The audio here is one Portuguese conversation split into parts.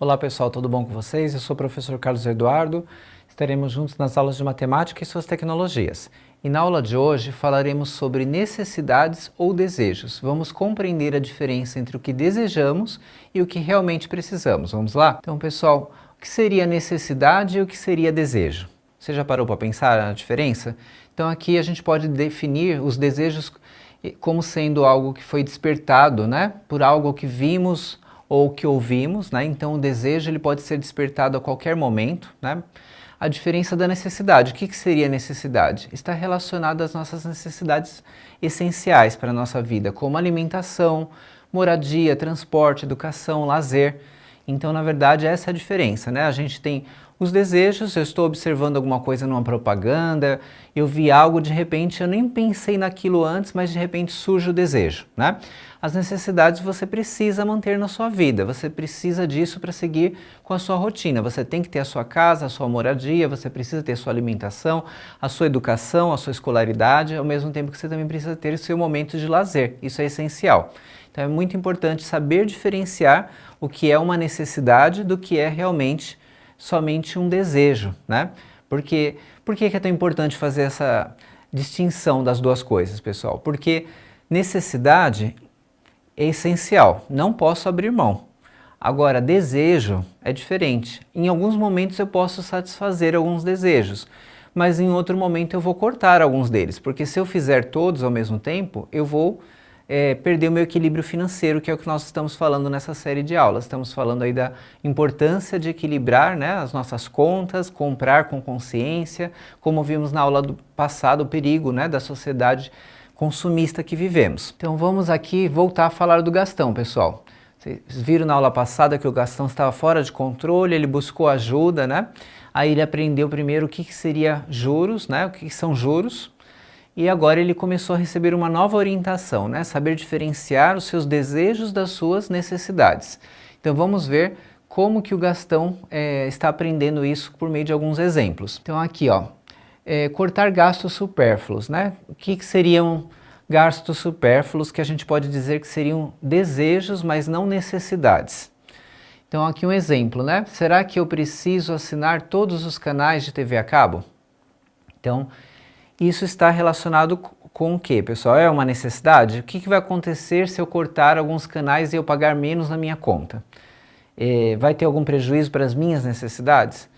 Olá pessoal, tudo bom com vocês? Eu sou o professor Carlos Eduardo. Estaremos juntos nas aulas de matemática e suas tecnologias. E na aula de hoje falaremos sobre necessidades ou desejos. Vamos compreender a diferença entre o que desejamos e o que realmente precisamos. Vamos lá? Então pessoal, o que seria necessidade e o que seria desejo? Você já parou para pensar na diferença? Então aqui a gente pode definir os desejos como sendo algo que foi despertado, né, por algo que vimos ou que ouvimos, né? Então o desejo ele pode ser despertado a qualquer momento, né? A diferença da necessidade, o que seria necessidade? Está relacionado às nossas necessidades essenciais para a nossa vida, como alimentação, moradia, transporte, educação, lazer. Então, na verdade, essa é a diferença, né? A gente tem os desejos, eu estou observando alguma coisa numa propaganda, eu vi algo, de repente, eu nem pensei naquilo antes, mas de repente surge o desejo, né? As necessidades você precisa manter na sua vida, você precisa disso para seguir com a sua rotina. Você tem que ter a sua casa, a sua moradia, você precisa ter a sua alimentação, a sua educação, a sua escolaridade, ao mesmo tempo que você também precisa ter o seu momento de lazer. Isso é essencial. Então é muito importante saber diferenciar o que é uma necessidade do que é realmente somente um desejo, né? Por que é tão importante fazer essa distinção das duas coisas, pessoal? Porque necessidade é essencial, não posso abrir mão. Agora, desejo é diferente. Em alguns momentos eu posso satisfazer alguns desejos, mas em outro momento eu vou cortar alguns deles, porque se eu fizer todos ao mesmo tempo, eu vou perder o meu equilíbrio financeiro, que é o que nós estamos falando nessa série de aulas. Estamos falando aí da importância de equilibrar, né, as nossas contas, comprar com consciência, como vimos na aula do passado, o perigo, né, da sociedade consumista que vivemos. Então vamos aqui voltar a falar do Gastão, pessoal. Vocês viram na aula passada que o Gastão estava fora de controle, ele buscou ajuda, né? Aí ele aprendeu primeiro o que seria juros, né? O que são juros. E agora ele começou a receber uma nova orientação, né? Saber diferenciar os seus desejos das suas necessidades. Então vamos ver como que o Gastão está aprendendo isso por meio de alguns exemplos. Então aqui, ó, cortar gastos supérfluos, né? O que seriam gastos supérfluos que a gente pode dizer que seriam desejos, mas não necessidades? Então aqui um exemplo, né? Será que eu preciso assinar todos os canais de TV a cabo? Então, isso está relacionado com o que, pessoal? É uma necessidade? O que vai acontecer se eu cortar alguns canais e eu pagar menos na minha conta? Vai ter algum prejuízo para as minhas necessidades?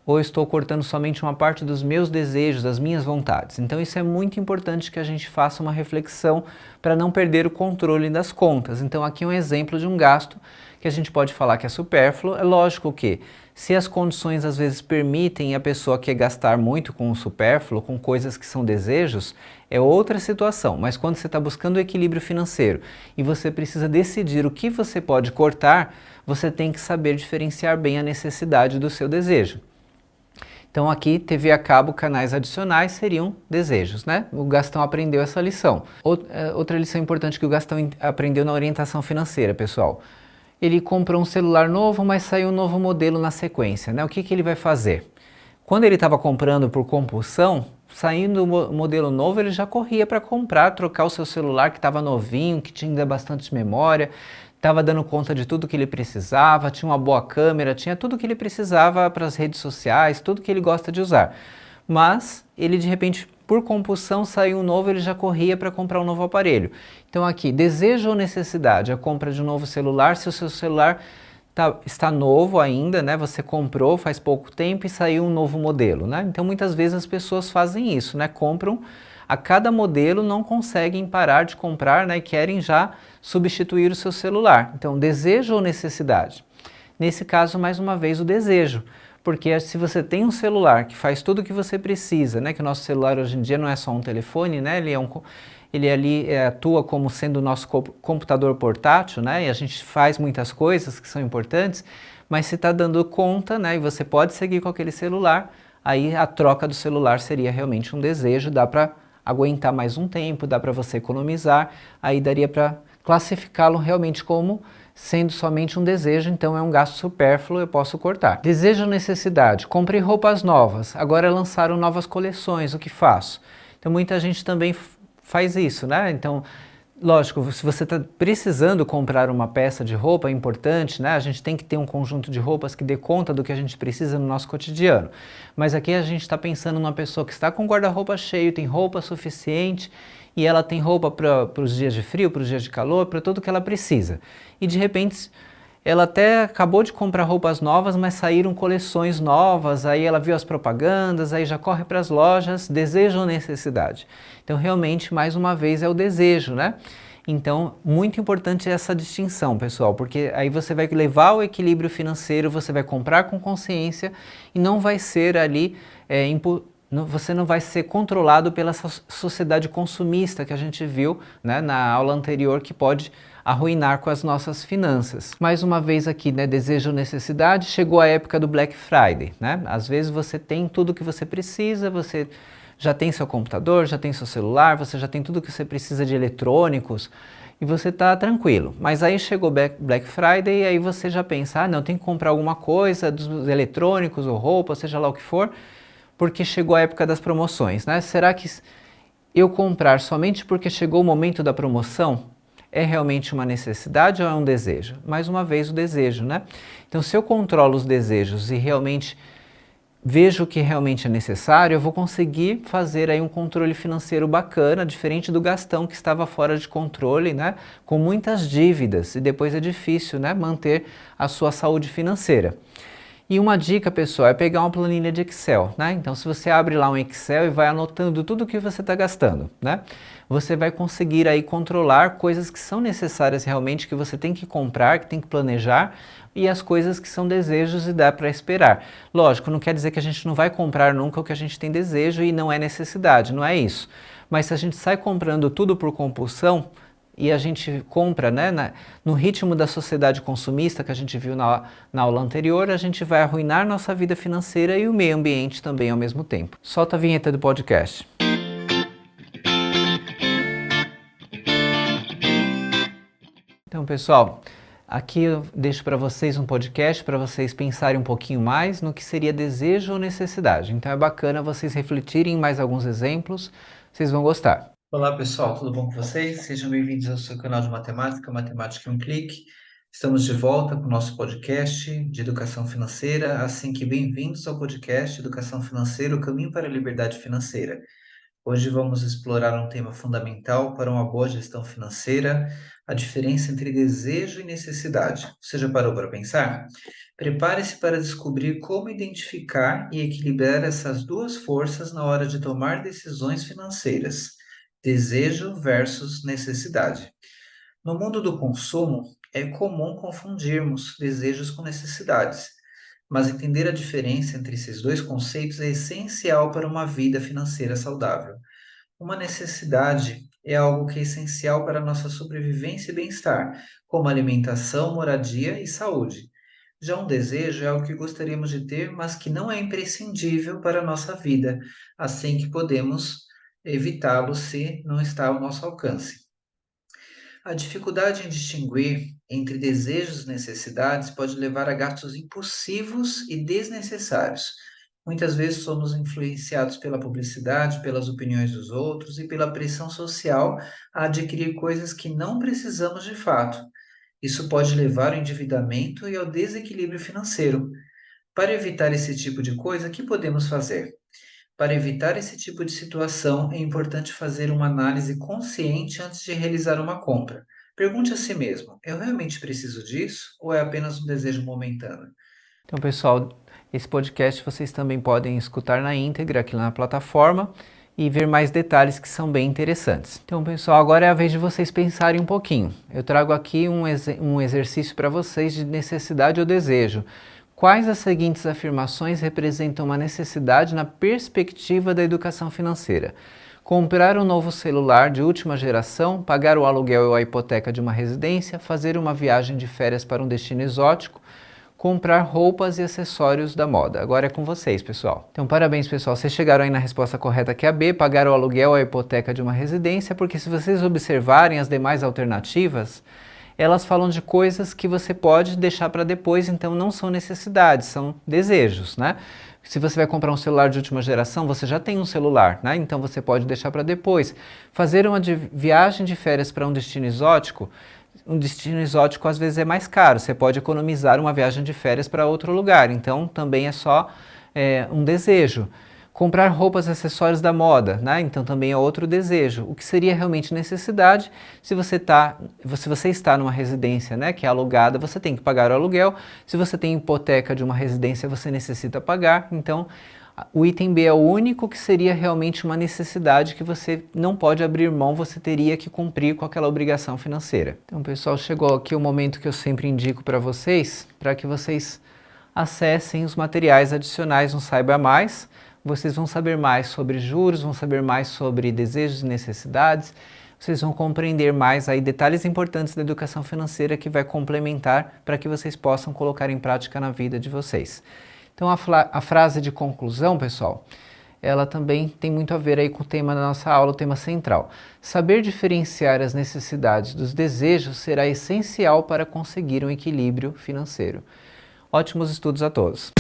Ou eu estou cortando somente uma parte dos meus desejos, das minhas vontades? Então isso é muito importante que a gente faça uma reflexão para não perder o controle das contas. Então aqui é um exemplo de um gasto que a gente pode falar que é supérfluo. É lógico que se as condições às vezes permitem e a pessoa quer gastar muito com o supérfluo, com coisas que são desejos, é outra situação. Mas quando você está buscando o equilíbrio financeiro e você precisa decidir o que você pode cortar, você tem que saber diferenciar bem a necessidade do seu desejo. Então aqui, TV a cabo, canais adicionais seriam desejos, né? O Gastão aprendeu essa lição. Outra lição importante que o Gastão aprendeu na orientação financeira, pessoal. Ele comprou um celular novo, mas saiu um novo modelo na sequência, né? O que ele vai fazer? Quando ele estava comprando por compulsão, saindo o modelo novo, ele já corria para comprar, trocar o seu celular que estava novinho, que tinha ainda bastante memória, estava dando conta de tudo que ele precisava, tinha uma boa câmera, tinha tudo que ele precisava para as redes sociais, tudo que ele gosta de usar. Mas ele de repente, por compulsão, saiu um novo, ele já corria para comprar um novo aparelho. Então aqui, desejo ou necessidade? A compra de um novo celular, se o seu celular está novo ainda, né? Você comprou faz pouco tempo e saiu um novo modelo, né? Então muitas vezes as pessoas fazem isso, né? Compram a cada modelo, não conseguem parar de comprar, né? E querem já substituir o seu celular. Então, desejo ou necessidade? Nesse caso, mais uma vez, o desejo. Porque se você tem um celular que faz tudo o que você precisa, né? Que o nosso celular hoje em dia não é só um telefone, né? Ele ali atua como sendo o nosso computador portátil, né? E a gente faz muitas coisas que são importantes, mas se está dando conta, né? E você pode seguir com aquele celular, aí a troca do celular seria realmente um desejo, dá para aguentar mais um tempo, dá para você economizar, aí daria para classificá-lo realmente como sendo somente um desejo, então é um gasto supérfluo, eu posso cortar. Desejo ou necessidade? Comprei roupas novas, agora lançaram novas coleções, o que faço? Então muita gente também faz isso, né? Então Lógico, se você está precisando comprar uma peça de roupa, é importante, né? A gente tem que ter um conjunto de roupas que dê conta do que a gente precisa no nosso cotidiano. Mas aqui a gente está pensando numa pessoa que está com o guarda-roupa cheio, tem roupa suficiente e ela tem roupa para os dias de frio, para os dias de calor, para tudo que ela precisa. E de repente ela até acabou de comprar roupas novas, mas saíram coleções novas, aí ela viu as propagandas, aí já corre para as lojas, desejo ou necessidade. Então realmente, mais uma vez, é o desejo, né? Então, muito importante essa distinção, pessoal, porque aí você vai levar o equilíbrio financeiro, você vai comprar com consciência e não vai ser ali, você não vai ser controlado pela sociedade consumista que a gente viu, né, na aula anterior, que pode arruinar com as nossas finanças. Mais uma vez aqui, né, desejo ou necessidade, chegou a época do Black Friday, né? Às vezes você tem tudo que você precisa, você já tem seu computador, já tem seu celular, você já tem tudo que você precisa de eletrônicos e você está tranquilo. Mas aí chegou Black Friday e aí você já pensa, não, tem que comprar alguma coisa dos eletrônicos ou roupa, seja lá o que for, porque chegou a época das promoções, né? Será que eu comprar somente porque chegou o momento da promoção é realmente uma necessidade ou é um desejo? Mais uma vez o desejo, né? Então, se eu controlo os desejos e realmente vejo o que realmente é necessário, eu vou conseguir fazer aí um controle financeiro bacana, diferente do Gastão que estava fora de controle, né? Com muitas dívidas e depois é difícil, né, manter a sua saúde financeira. E uma dica, pessoal, é pegar uma planilha de Excel, né? Então, se você abre lá um Excel e vai anotando tudo o que você está gastando, né? Você vai conseguir aí controlar coisas que são necessárias realmente, que você tem que comprar, que tem que planejar, e as coisas que são desejos e dá para esperar. Lógico, não quer dizer que a gente não vai comprar nunca o que a gente tem desejo e não é necessidade, não é isso. Mas se a gente sai comprando tudo por compulsão, e a gente compra, né, no ritmo da sociedade consumista que a gente viu na aula anterior, a gente vai arruinar nossa vida financeira e o meio ambiente também ao mesmo tempo. Solta a vinheta do podcast. Então, pessoal, aqui eu deixo para vocês um podcast para vocês pensarem um pouquinho mais no que seria desejo ou necessidade. Então é bacana vocês refletirem em mais alguns exemplos, vocês vão gostar. Olá pessoal, tudo bom com vocês? Sejam bem-vindos ao seu canal de matemática, Matemática em um Clique. Estamos de volta com o nosso podcast de educação financeira, assim que bem-vindos ao podcast Educação Financeira, o caminho para a liberdade financeira. Hoje vamos explorar um tema fundamental para uma boa gestão financeira, a diferença entre desejo e necessidade. Você já parou para pensar? Prepare-se para descobrir como identificar e equilibrar essas duas forças na hora de tomar decisões financeiras. Desejo versus necessidade. No mundo do consumo, é comum confundirmos desejos com necessidades, mas entender a diferença entre esses dois conceitos é essencial para uma vida financeira saudável. Uma necessidade é algo que é essencial para a nossa sobrevivência e bem-estar, como alimentação, moradia e saúde. Já um desejo é algo que gostaríamos de ter, mas que não é imprescindível para a nossa vida, assim que podemos evitá-lo se não está ao nosso alcance. A dificuldade em distinguir entre desejos e necessidades pode levar a gastos impulsivos e desnecessários. Muitas vezes somos influenciados pela publicidade, pelas opiniões dos outros e pela pressão social a adquirir coisas que não precisamos de fato. Isso pode levar ao endividamento e ao desequilíbrio financeiro. Para evitar esse tipo de coisa, o que podemos fazer? Para evitar esse tipo de situação, é importante fazer uma análise consciente antes de realizar uma compra. Pergunte a si mesmo: eu realmente preciso disso ou é apenas um desejo momentâneo? Então, pessoal, esse podcast vocês também podem escutar na íntegra aqui na plataforma e ver mais detalhes que são bem interessantes. Então, pessoal, agora é a vez de vocês pensarem um pouquinho. Eu trago aqui um exercício para vocês de necessidade ou desejo. Quais as seguintes afirmações representam uma necessidade na perspectiva da educação financeira? Comprar um novo celular de última geração, pagar o aluguel ou a hipoteca de uma residência, fazer uma viagem de férias para um destino exótico, comprar roupas e acessórios da moda. Agora é com vocês, pessoal. Então, parabéns, pessoal. Vocês chegaram aí na resposta correta, que é a B, pagar o aluguel ou a hipoteca de uma residência, porque se vocês observarem as demais alternativas, elas falam de coisas que você pode deixar para depois, então não são necessidades, são desejos, né? Se você vai comprar um celular de última geração, você já tem um celular, né? Então você pode deixar para depois. Fazer uma viagem de férias para um destino exótico às vezes é mais caro, você pode economizar uma viagem de férias para outro lugar, então também é só um desejo. Comprar roupas e acessórios da moda, né? Então também é outro desejo. O que seria realmente necessidade, se você está numa residência, né, que é alugada, você tem que pagar o aluguel. Se você tem hipoteca de uma residência, você necessita pagar. Então, o item B é o único que seria realmente uma necessidade que você não pode abrir mão, você teria que cumprir com aquela obrigação financeira. Então, pessoal, chegou aqui o momento que eu sempre indico para que vocês acessem os materiais adicionais no Saiba Mais. Vocês vão saber mais sobre juros, vão saber mais sobre desejos e necessidades, vocês vão compreender mais aí detalhes importantes da educação financeira que vai complementar para que vocês possam colocar em prática na vida de vocês. Então a frase de conclusão, pessoal, ela também tem muito a ver aí com o tema da nossa aula, o tema central. Saber diferenciar as necessidades dos desejos será essencial para conseguir um equilíbrio financeiro. Ótimos estudos a todos!